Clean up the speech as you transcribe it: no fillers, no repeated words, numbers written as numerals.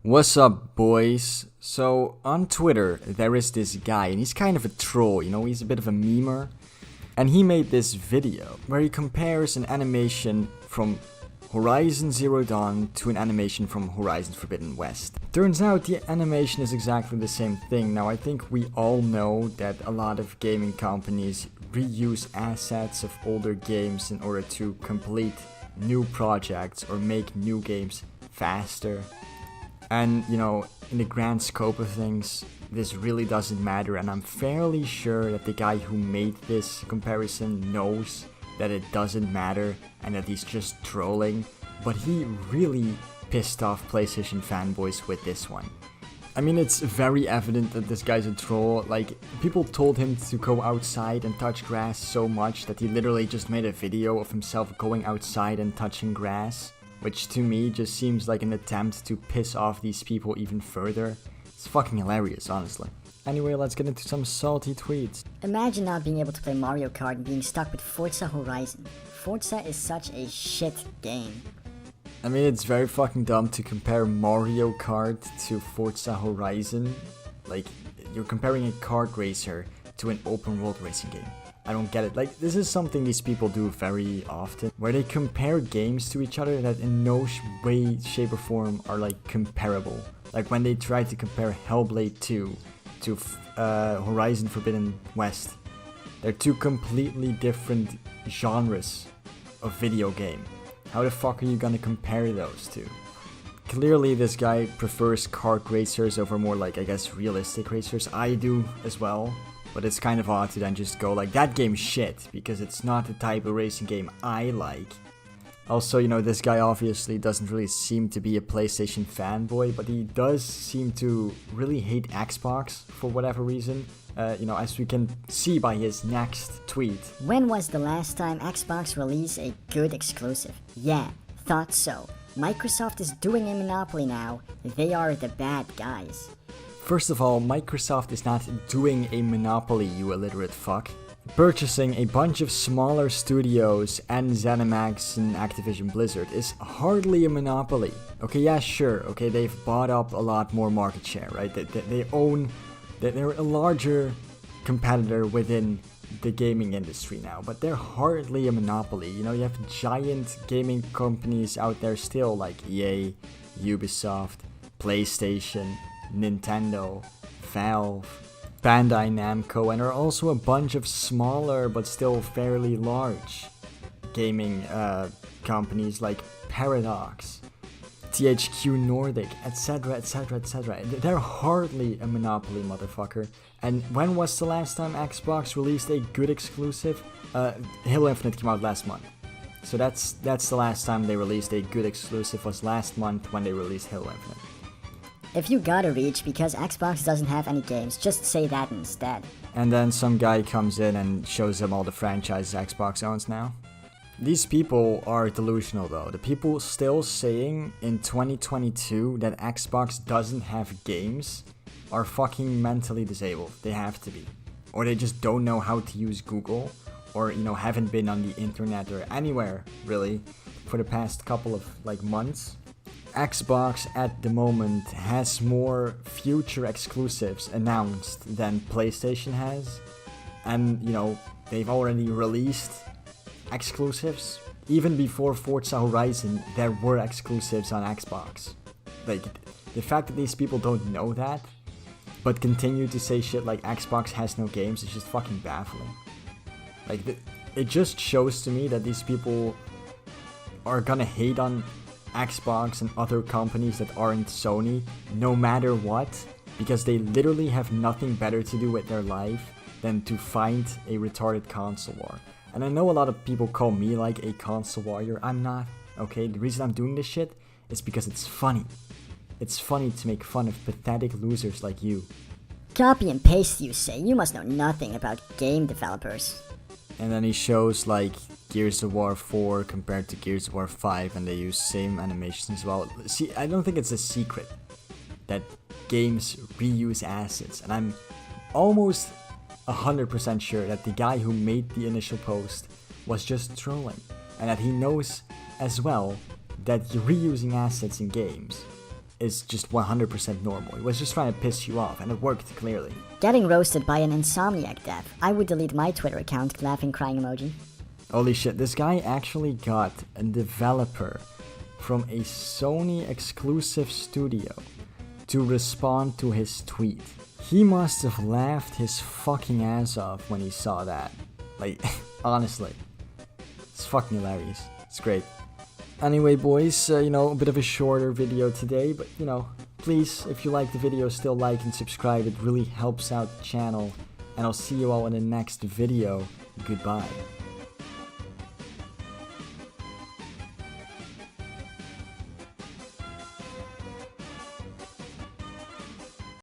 What's up, boys? So, on Twitter, there is this guy, and he's kind of a troll, he's a bit of a memer. And he made this video where he compares an animation from Horizon Zero Dawn to an animation from Horizon Forbidden West. Turns out the animation is exactly the same thing. Now, I think we all know that a lot of gaming companies reuse assets of older games in order to complete new projects or make new games faster. And, in the grand scope of things, this really doesn't matter, and I'm fairly sure that the guy who made this comparison knows that it doesn't matter and that he's just trolling, but he really pissed off PlayStation fanboys with this one. I mean, it's very evident that this guy's a troll. Like, people told him to go outside and touch grass so much that he literally just made a video of himself going outside and touching grass. Which to me just seems like an attempt to piss off these people even further. It's fucking hilarious, honestly. Anyway, let's get into some salty tweets. Imagine not being able to play Mario Kart and being stuck with Forza Horizon. Forza is such a shit game. I mean, it's very fucking dumb to compare Mario Kart to Forza Horizon. Like, you're comparing a kart racer to an open world racing game. I don't get it. Like, this is something these people do very often, where they compare games to each other that in no way, shape, or form are, like, comparable. Like, when they try to compare Hellblade 2 to Horizon Forbidden West. They're two completely different genres of video game. How the fuck are you gonna compare those two? Clearly, this guy prefers kart racers over more, like, I guess, realistic racers. I do as well. But it's kind of odd to then just go like, that game's shit, because it's not the type of racing game I like. Also, this guy obviously doesn't really seem to be a PlayStation fanboy, but he does seem to really hate Xbox for whatever reason. As we can see by his next tweet. When was the last time Xbox released a good exclusive? Yeah, thought so. Microsoft is doing a monopoly now. They are the bad guys. First of all, Microsoft is not doing a monopoly, you illiterate fuck. Purchasing a bunch of smaller studios and ZeniMax and Activision Blizzard is hardly a monopoly. Okay, yeah, sure, okay, they've bought up a lot more market share, right? They're a larger competitor within the gaming industry now, but they're hardly a monopoly. You have giant gaming companies out there still, like EA, Ubisoft, PlayStation, Nintendo, Valve, Bandai Namco, and there are also a bunch of smaller but still fairly large gaming companies like Paradox, THQ Nordic, etc, etc, etc. They're hardly a monopoly, motherfucker. And when was the last time Xbox released a good exclusive? Halo Infinite came out last month. So that's the last time they released a good exclusive, was last month when they released Halo Infinite. If you gotta reach because Xbox doesn't have any games, just say that instead. And then some guy comes in and shows them all the franchises Xbox owns now. These people are delusional though. The people still saying in 2022 that Xbox doesn't have games are fucking mentally disabled. They have to be. Or they just don't know how to use Google, or haven't been on the internet or anywhere really for the past couple of months. Xbox at the moment has more future exclusives announced than PlayStation has, and they've already released exclusives. Even before Forza Horizon, there were exclusives on Xbox. Like, the fact that these people don't know that, but continue to say shit like Xbox has no games is just fucking baffling. Like, it just shows to me that these people are gonna hate on Xbox and other companies that aren't Sony, no matter what, because they literally have nothing better to do with their life than to find a retarded console war. And I know a lot of people call me like a console warrior. I'm not, okay? The reason I'm doing this shit is because it's funny. It's funny to make fun of pathetic losers like you. Copy and paste, you say. You must know nothing about game developers. And then he shows Gears of War 4 compared to Gears of War 5, and they use same animations as well. See, I don't think it's a secret that games reuse assets, and I'm almost 100% sure that the guy who made the initial post was just trolling, and that he knows as well that reusing assets in games is just 100% normal. He was just trying to piss you off, and it worked, clearly. Getting roasted by an Insomniac dev. I would delete my Twitter account, laughing crying emoji. Holy shit, this guy actually got a developer from a Sony exclusive studio to respond to his tweet. He must have laughed his fucking ass off when he saw that. Like, honestly. It's fucking hilarious. It's great. Anyway, boys, a bit of a shorter video today, but, please, if you like the video, still like and subscribe. It really helps out the channel. And I'll see you all in the next video. Goodbye.